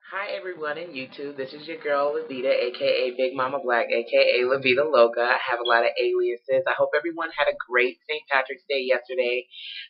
Hi everyone in YouTube. This is your girl Levita, aka Big Mama Black, aka Levita Loca. I have a lot of aliases. I hope everyone had a great St. Patrick's Day yesterday.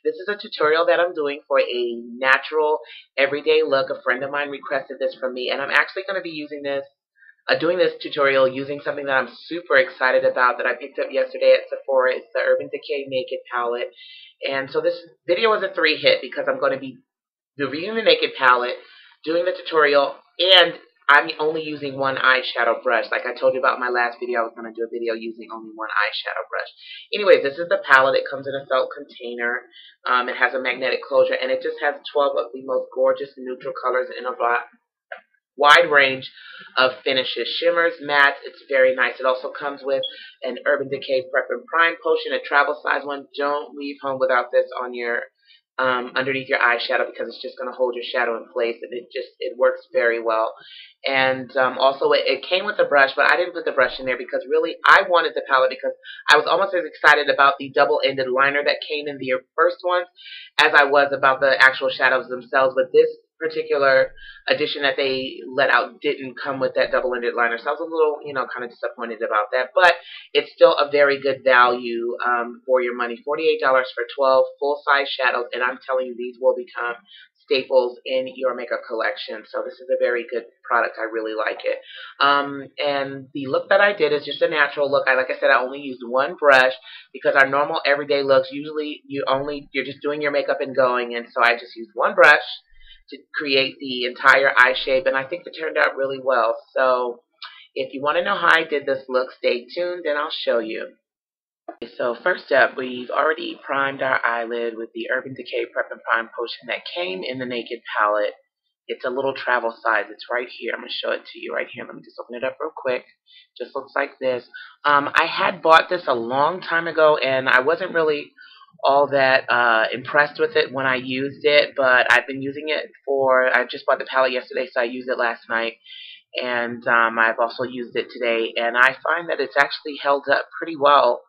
This is a tutorial that I'm doing for a natural, everyday look. A friend of mine requested this from me, and I'm actually going to be using this, doing this tutorial using something that I'm super excited about that I picked up yesterday at Sephora. It's the Urban Decay Naked Palette, and so this video is a 3-hit because I'm going to be reviewing the Naked Palette, doing the tutorial, and I'm only using one eyeshadow brush. Like I told you about in my last video, I was going to do a video using only one eyeshadow brush. Anyways, this is the palette. It comes in a felt container. It has a magnetic closure, and it just has 12 of the most gorgeous neutral colors in a wide range of finishes. Shimmers, mattes, it's very nice. It also comes with an Urban Decay Prep and Prime potion, a travel size one. Don't leave home without this on your underneath your eyeshadow because it's just going to hold your shadow in place, and it works very well. And also it came with a brush, but I didn't put the brush in there because really I wanted the palette because I was almost as excited about the double-ended liner that came in the first ones as I was about the actual shadows themselves. But this particular edition that they let out didn't come with that double-ended liner, so I was a little, kind of disappointed about that. But it's still a very good value for your money. $48 for 12 full-size shadows, and I'm telling you, these will become staples in your makeup collection. So this is a very good product. I really like it. And the look that I did is just a natural look. Like I said, I only used one brush because our normal everyday looks, usually you're just doing your makeup and going, and so I just used one brush to create the entire eye shape, and I think it turned out really well. So if you want to know how I did this look, stay tuned and I'll show you. So first up, we've already primed our eyelid with the Urban Decay Prep and Prime potion that came in the Naked palette. It's a little travel size. It's right here. I'm going to show it to you right here. Let me just open it up real quick. Just looks like this. I had bought this a long time ago, and I wasn't really all that impressed with it when I used it, but I've been using it I just bought the palette yesterday, so I used it last night, and I've also used it today, and I find that it's actually held up pretty well.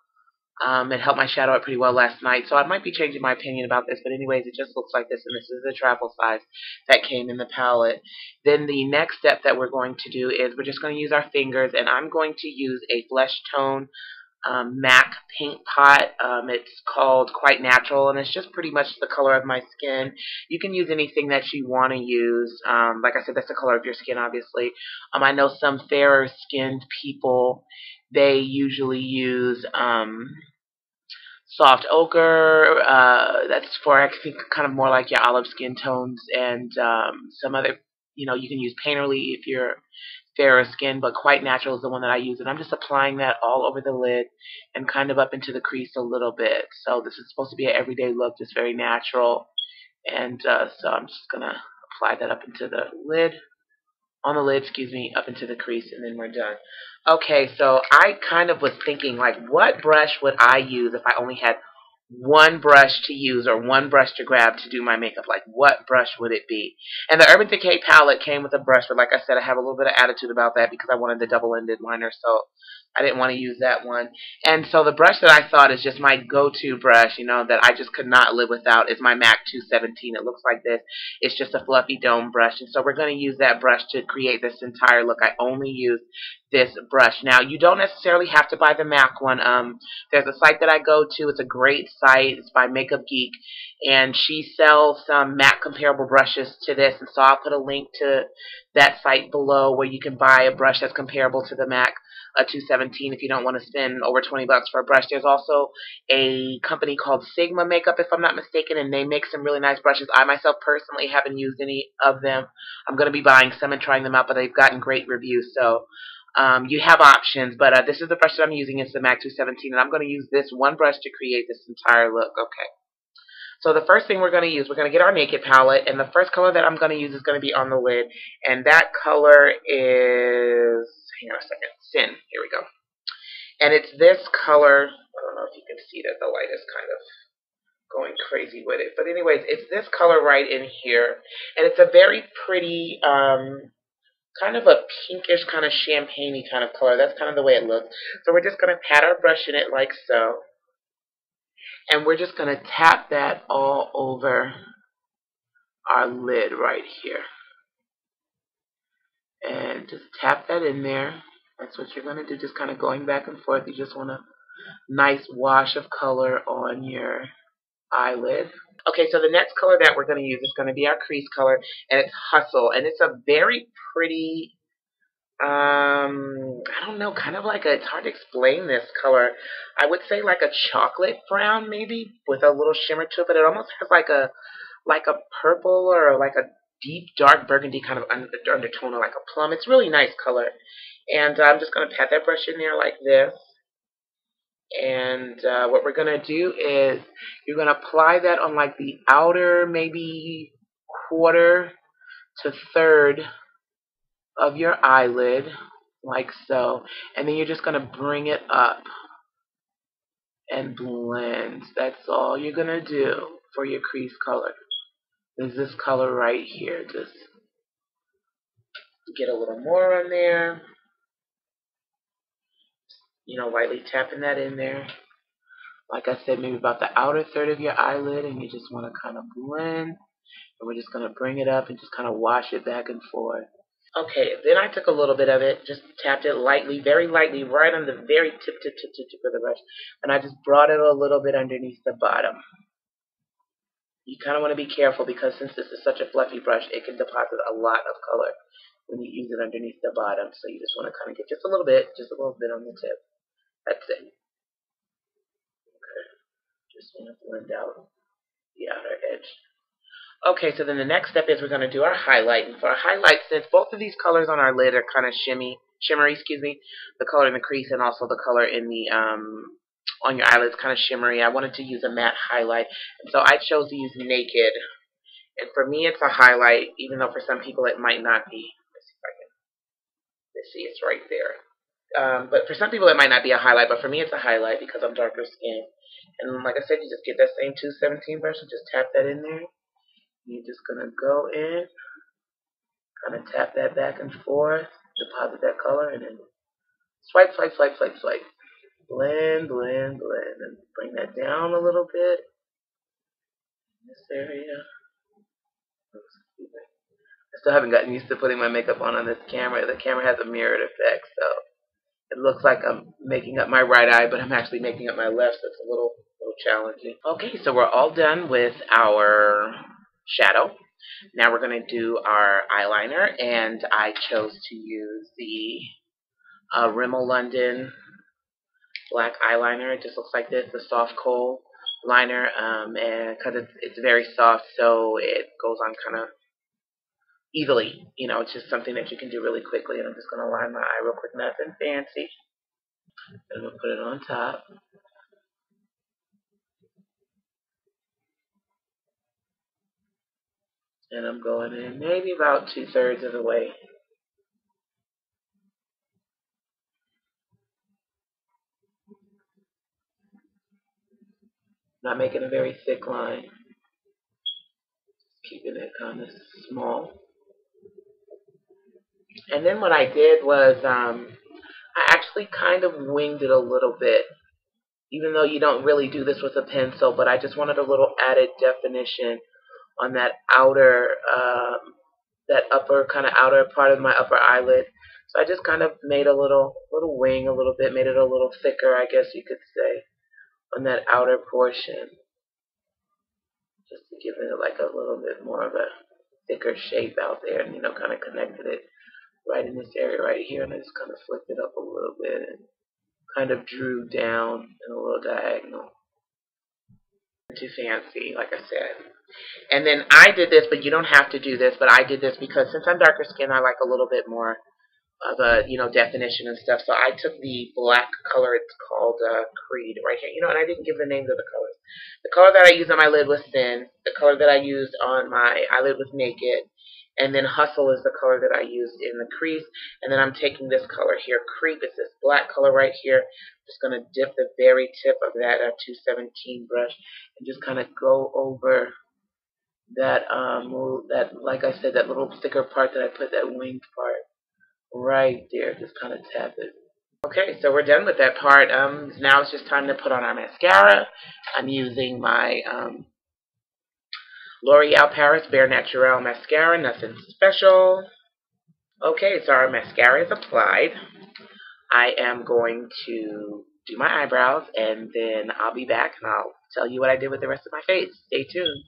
It helped my shadow out pretty well last night, so I might be changing my opinion about this, but anyways, it just looks like this, and this is the travel size that came in the palette. Then the next step that we're going to do is we're just going to use our fingers, and I'm going to use a flesh tone m.a.c paint pot. It's called Quite Natural, and it's just pretty much the color of my skin. You can use anything that you want to use. Like I said, that's the color of your skin, obviously. I know some fairer skinned people, they usually use soft ochre. That's for, I think, kind of more like your olive skin tones, and some other, you can use Painterly if you're fairer skin, but Quite Natural is the one that I use, and I'm just applying that all over the lid and kind of up into the crease a little bit. So this is supposed to be an everyday look, just very natural, and so I'm just going to apply that up into the lid, on the lid, excuse me, up into the crease, and then we're done. Okay, so I kind of was thinking, like, what brush would I use if I only had one brush to use or one brush to grab to do my makeup? Like, what brush would it be? And the Urban Decay palette came with a brush, but like I said, I have a little bit of attitude about that because I wanted the double-ended liner, so I didn't want to use that one. And so the brush that I thought is just my go-to brush, that I just could not live without, is my m.a.c 217. It looks like this. It's just a fluffy dome brush, and so we're going to use that brush to create this entire look. I only use this brush. Now, you don't necessarily have to buy the m.a.c one. There's a site that I go to. It's a great site. It's by Makeup Geek, and she sells some m.a.c comparable brushes to this, and so I'll put a link to that site below where you can buy a brush that's comparable to the m.a.c 217 if you don't want to spend over 20 bucks for a brush. There's also a company called Sigma Makeup, if I'm not mistaken, and they make some really nice brushes. I myself personally haven't used any of them. I'm going to be buying some and trying them out, but they've gotten great reviews, so you have options, but this is the brush that I'm using. It's the m.a.c 217, and I'm going to use this one brush to create this entire look. Okay. So the first thing we're going to use, we're going to get our Naked palette, and the first color that I'm going to use is going to be on the lid, and that color is, hang on a second, Sin. Here we go. And it's this color. I don't know if you can see that the light is kind of going crazy with it, but anyways, it's this color right in here, and it's a very pretty, kind of a pinkish, kind of champagne-y kind of color. That's kind of the way it looks. So we're just going to pat our brush in it like so. And we're just going to tap that all over our lid right here. And just tap that in there. That's what you're going to do, just kind of going back and forth. You just want a nice wash of color on your eyelid. Okay, so the next color that we're going to use is going to be our crease color, and it's Hustle. And it's a very pretty, I don't know, kind of like a, it's hard to explain this color. I would say like a chocolate brown maybe with a little shimmer to it, but it almost has like a purple or like a deep dark burgundy kind of undertone or like a plum. It's really nice color. And I'm just going to pat that brush in there like this. And what we're going to do is you're going to apply that on like the outer maybe quarter to third of your eyelid, like so. And then you're just going to bring it up and blend. That's all you're going to do for your crease color. Is this color right here. Just get a little more on there. You know, lightly tapping that in there. Like I said, maybe about the outer third of your eyelid, and you just want to kind of blend. And we're just going to bring it up and just kind of wash it back and forth. Okay, then I took a little bit of it, just tapped it lightly, very lightly, right on the very tip of the brush. And I just brought it a little bit underneath the bottom. You kind of want to be careful because since this is such a fluffy brush, it can deposit a lot of color when you use it underneath the bottom. So you just want to kind of get just a little bit on the tip. That's it. Okay. Just want to blend out the outer edge. Okay, so then the next step is we're going to do our highlight. And for our highlight, since both of these colors on our lid are kind of shimmery, the color in the crease and also the color in the on your eyelids kind of shimmery, I wanted to use a matte highlight. And so I chose to use Naked. And for me, it's a highlight, even though for some people it might not be. Let's see if I can. Let's see, it's right there. But for some people it might not be a highlight, but for me it's a highlight because I'm darker skinned. And like I said, you just get that same 217 brush and just tap that in there. You're just going to go in, kind of tap that back and forth, deposit that color, and then swipe, swipe, swipe, swipe, swipe. Blend, blend, blend, and bring that down a little bit in this area. I still haven't gotten used to putting my makeup on this camera. The camera has a mirrored effect, so it looks like I'm making up my right eye, but I'm actually making up my left, so it's a little challenging. Okay, so we're all done with our shadow. Now we're going to do our eyeliner, and I chose to use the Rimmel London black eyeliner. It just looks like this, the soft kohl liner, and because it's very soft, so it goes on kind of easily. You know, it's just something that you can do really quickly, and I'm just going to line my eye real quick, nothing fancy. And we'll put it on top. And I'm going in maybe about 2/3 of the way. Not making a very thick line. Keeping it kind of small. And then what I did was I actually kind of winged it a little bit. Even though you don't really do this with a pencil, but I just wanted a little added definition on that outer, that upper kind of outer part of my upper eyelid. So I just kind of made a little wing a little bit, made it a little thicker, I guess you could say, on that outer portion. Just to give it like a little bit more of a thicker shape out there, and, you know, kind of connected it right in this area right here, and I just kind of flipped it up a little bit and kind of drew down in a little diagonal. Too fancy, like I said. And then I did this, but you don't have to do this, but I did this because since I'm darker skinned, I like a little bit more of a, you know, definition and stuff. So I took the black color, it's called Creed right here. You know, and I didn't give the names of the colors. The color that I used on my lid was Thin. The color that I used on my eyelid was Naked. And then Hustle is the color that I used in the crease. And then I'm taking this color here, Creep. It's this black color right here. I'm just going to dip the very tip of that 217 brush and just kind of go over that, that, like I said, that little thicker part that I put, that winged part right there. Just kind of tap it. Okay, so we're done with that part. Now it's just time to put on our mascara. I'm using my L'Oreal Paris Bare Naturel mascara, nothing special. Okay, so our mascara is applied. I am going to do my eyebrows, and then I'll be back and I'll tell you what I did with the rest of my face. Stay tuned.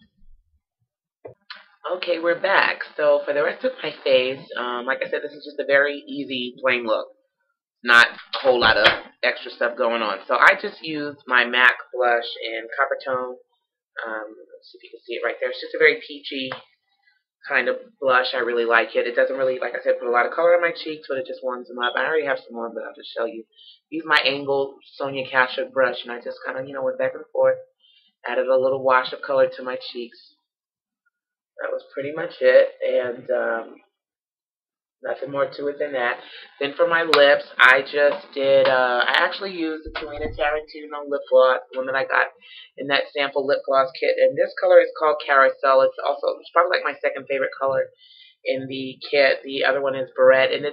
Okay, we're back. So for the rest of my face, like I said, this is just a very easy, plain look. Not a whole lot of extra stuff going on. So I just used my MAC blush in Copper Tone. Let's see if you can see it right there. It's just a very peachy kind of blush. I really like it. It doesn't really, like I said, put a lot of color on my cheeks, but it just warms them up. I already have some on, but I'll just show you. Use my angled Sonia Kashuk brush, and I just kind of, went back and forth. Added a little wash of color to my cheeks. That was pretty much it, and nothing more to it than that. Then for my lips, I just did, I actually used the Karina Tarantino lip gloss, the one that I got in that sample lip gloss kit. And this color is called Carousel. It's probably like my second favorite color in the kit. The other one is Barrette, and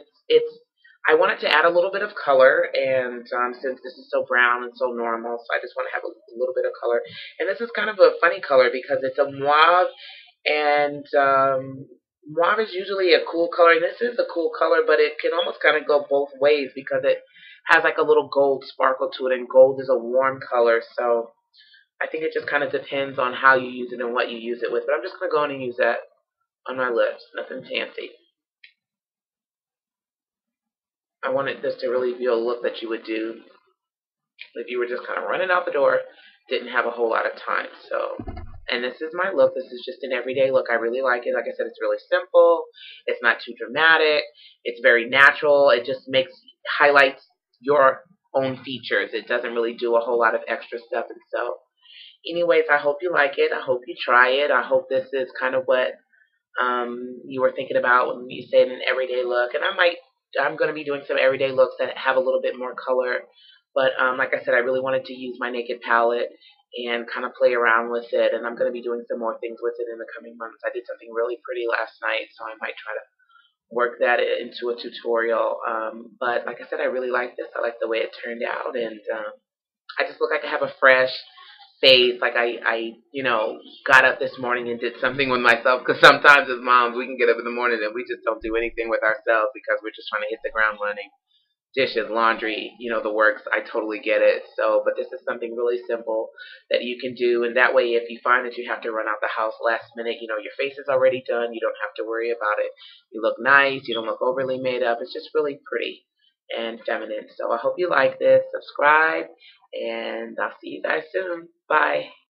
I wanted to add a little bit of color, and since this is so brown and so normal, so I just want to have a little bit of color. And this is kind of a funny color because it's a mauve, and mauve is usually a cool color, and this is a cool color, but it can almost kind of go both ways because it has like a little gold sparkle to it, and gold is a warm color, so I think it just kind of depends on how you use it and what you use it with. But I'm just going to go in and use that on my lips. Nothing fancy. I wanted this to really be a look that you would do if you were just kind of running out the door, didn't have a whole lot of time. So, and this is my look. This is just an everyday look. I really like it. Like I said, it's really simple. It's not too dramatic. It's very natural. It just highlights your own features. It doesn't really do a whole lot of extra stuff. And so, anyways, I hope you like it. I hope you try it. I hope this is kind of what you were thinking about when you said an everyday look. And I'm going to be doing some everyday looks that have a little bit more color. But like I said, I really wanted to use my Naked palette and kind of play around with it. And I'm going to be doing some more things with it in the coming months. I did something really pretty last night, so I might try to work that into a tutorial. But like I said, I really like this. I like the way it turned out. And I just look like I have a fresh face, like I got up this morning and did something with myself, because sometimes as moms, we can get up in the morning and we just don't do anything with ourselves because we're just trying to hit the ground running. Dishes, laundry, the works. I totally get it. So, but this is something really simple that you can do, and that way if you find that you have to run out the house last minute, your face is already done. You don't have to worry about it. You look nice. You don't look overly made up. It's just really pretty and feminine. So I hope you like this. Subscribe, and I'll see you guys soon. Bye.